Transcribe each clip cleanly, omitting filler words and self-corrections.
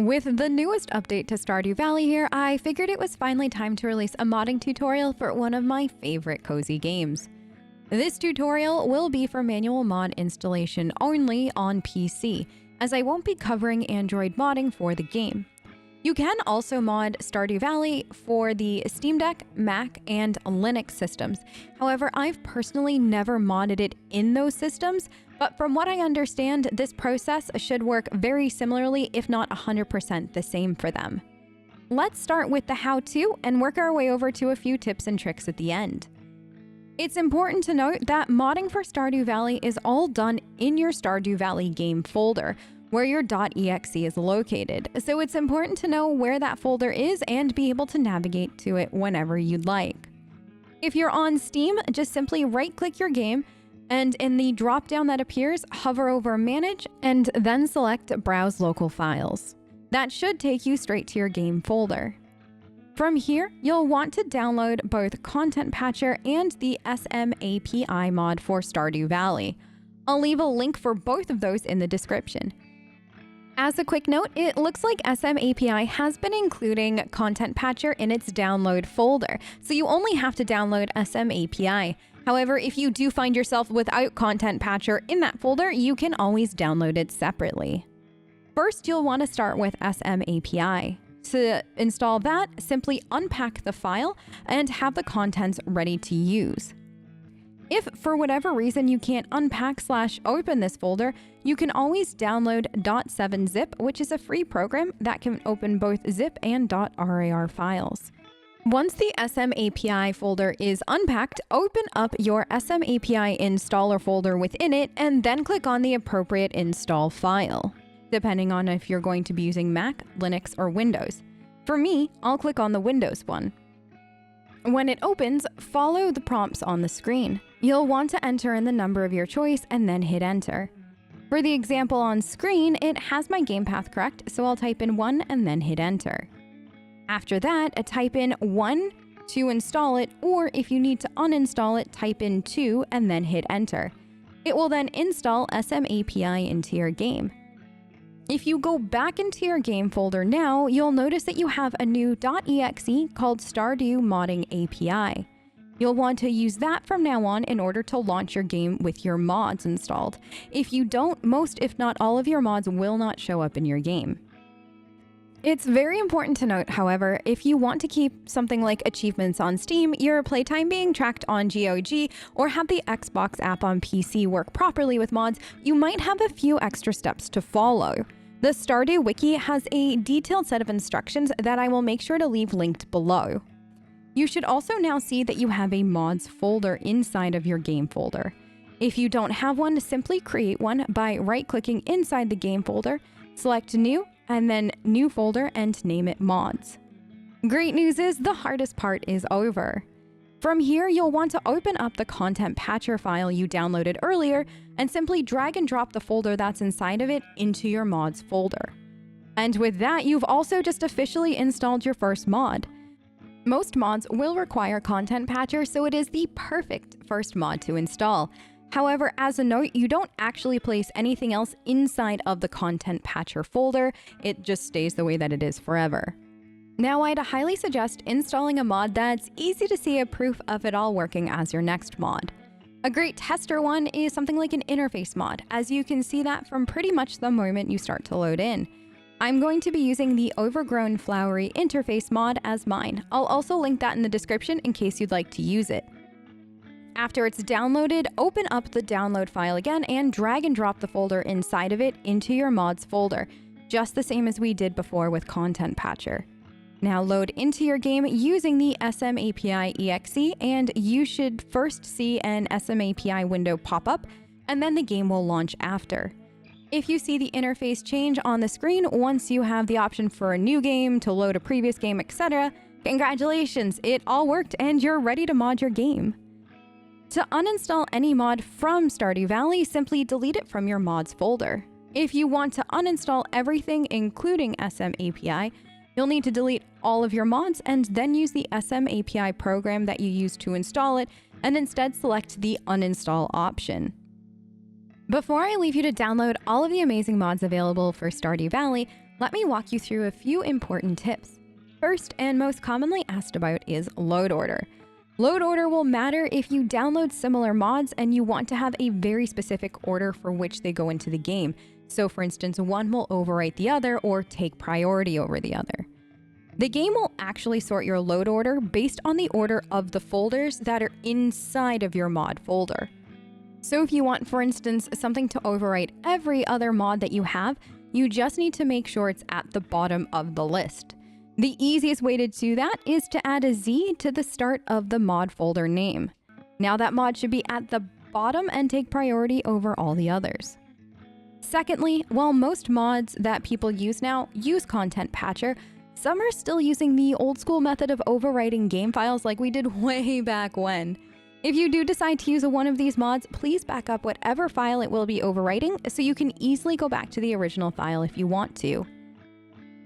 With the newest update to Stardew Valley here, I figured it was finally time to release a modding tutorial for one of my favorite cozy games. This tutorial will be for manual mod installation only on PC, as I won't be covering Android modding for the game. You can also mod Stardew Valley for the Steam Deck, Mac, and Linux systems. However, I've personally never modded it in those systems, but from what I understand, this process should work very similarly, if not 100% the same for them. Let's start with the how-to and work our way over to a few tips and tricks at the end. It's important to note that modding for Stardew Valley is all done in your Stardew Valley game folder, where your .exe is located, so it's important to know where that folder is and be able to navigate to it whenever you'd like. If you're on Steam, just simply right-click your game, and in the drop-down that appears, hover over Manage, and then select Browse Local Files. That should take you straight to your game folder. From here, you'll want to download both Content Patcher and the SMAPI mod for Stardew Valley. I'll leave a link for both of those in the description. As a quick note, it looks like SMAPI has been including Content Patcher in its download folder, so you only have to download SMAPI. However, if you do find yourself without Content Patcher in that folder, you can always download it separately. First, you'll want to start with SMAPI. To install that, simply unpack the file and have the contents ready to use. If for whatever reason you can't unpack/open this folder, you can always download .7zip, which is a free program that can open both zip and .rar files. Once the SMAPI folder is unpacked, open up your SMAPI installer folder within it and then click on the appropriate install file, depending on if you're going to be using Mac, Linux, or Windows. For me, I'll click on the Windows one. When it opens, follow the prompts on the screen. You'll want to enter in the number of your choice and then hit enter. For the example on screen, it has my game path correct, so I'll type in 1 and then hit enter. After that, type in 1 to install it, or if you need to uninstall it, type in 2 and then hit enter. It will then install SMAPI into your game. If you go back into your game folder now, you'll notice that you have a new .exe called Stardew Modding API. You'll want to use that from now on in order to launch your game with your mods installed. If you don't, most if not all of your mods will not show up in your game. It's very important to note, however, if you want to keep something like achievements on Steam, your playtime being tracked on GOG, or have the Xbox app on PC work properly with mods, you might have a few extra steps to follow. The Stardew Wiki has a detailed set of instructions that I will make sure to leave linked below. You should also now see that you have a mods folder inside of your game folder. If you don't have one, simply create one by right-clicking inside the game folder, select New, and then New Folder and name it Mods. Great news is the hardest part is over. From here, you'll want to open up the Content Patcher file you downloaded earlier and simply drag and drop the folder that's inside of it into your mods folder. And with that, you've also just officially installed your first mod. Most mods will require Content Patcher, so it is the perfect first mod to install. However, as a note, you don't actually place anything else inside of the Content Patcher folder. It just stays the way that it is forever. Now, I'd highly suggest installing a mod that's easy to see a proof of it all working as your next mod. A great tester one is something like an interface mod, as you can see that from pretty much the moment you start to load in. I'm going to be using the Overgrown Flowery Interface mod as mine. I'll also link that in the description in case you'd like to use it. After it's downloaded, open up the download file again and drag and drop the folder inside of it into your mods folder, just the same as we did before with Content Patcher. Now load into your game using the SMAPI exe, and you should first see an SMAPI window pop up, and then the game will launch after. If you see the interface change on the screen once you have the option for a new game, to load a previous game, etc., congratulations, it all worked and you're ready to mod your game. To uninstall any mod from Stardew Valley, simply delete it from your mods folder. If you want to uninstall everything, including SMAPI, you'll need to delete all of your mods and then use the SMAPI program that you used to install it, and instead select the uninstall option. Before I leave you to download all of the amazing mods available for Stardew Valley, Let me walk you through a few important tips. First, and most commonly asked about, is load order. Load order will matter if you download similar mods and you want to have a very specific order for which they go into the game. So for instance, one will overwrite the other or take priority over the other. The game will actually sort your load order based on the order of the folders that are inside of your mod folder. So if you want, for instance, something to overwrite every other mod that you have, you just need to make sure it's at the bottom of the list. The easiest way to do that is to add a Z to the start of the mod folder name. Now that mod should be at the bottom and take priority over all the others. Secondly, while most mods that people use now use Content Patcher, some are still using the old school method of overwriting game files like we did way back when. If you do decide to use one of these mods, please back up whatever file it will be overwriting so you can easily go back to the original file if you want to.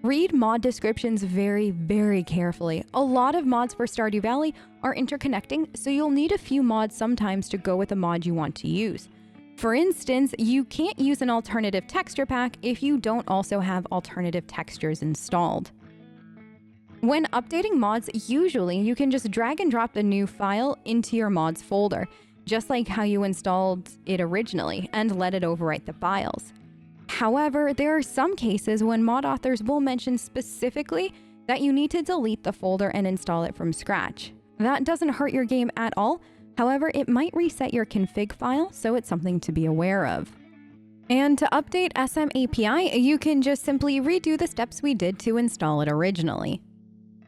Read mod descriptions very, very carefully. A lot of mods for Stardew Valley are interconnecting, so you'll need a few mods sometimes to go with the mod you want to use. For instance, you can't use an alternative texture pack if you don't also have alternative textures installed. When updating mods, usually you can just drag and drop the new file into your mods folder, just like how you installed it originally, and let it overwrite the files. However, there are some cases when mod authors will mention specifically that you need to delete the folder and install it from scratch. That doesn't hurt your game at all. However, it might reset your config file, so it's something to be aware of. And to update SMAPI, you can just simply redo the steps we did to install it originally.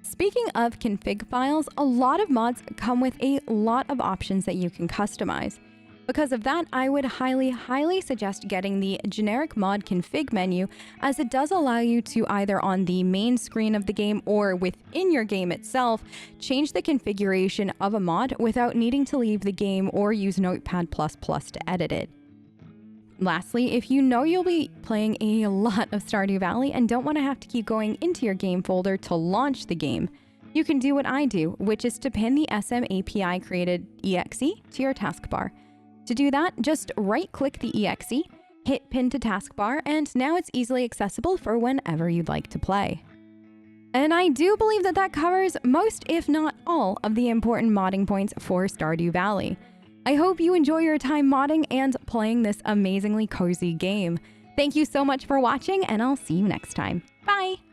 Speaking of config files, a lot of mods come with a lot of options that you can customize. Because of that, I would highly suggest getting the generic mod config menu, as it does allow you to either on the main screen of the game or within your game itself, change the configuration of a mod without needing to leave the game or use Notepad++ to edit it. Lastly, if you know you'll be playing a lot of Stardew Valley and don't want to have to keep going into your game folder to launch the game, you can do what I do, which is to pin the SMAPI created exe to your taskbar. To do that, just right-click the exe, hit pin to taskbar, and now it's easily accessible for whenever you'd like to play. And I do believe that that covers most, if not all, of the important modding points for Stardew Valley. I hope you enjoy your time modding and playing this amazingly cozy game. Thank you so much for watching, and I'll see you next time. Bye!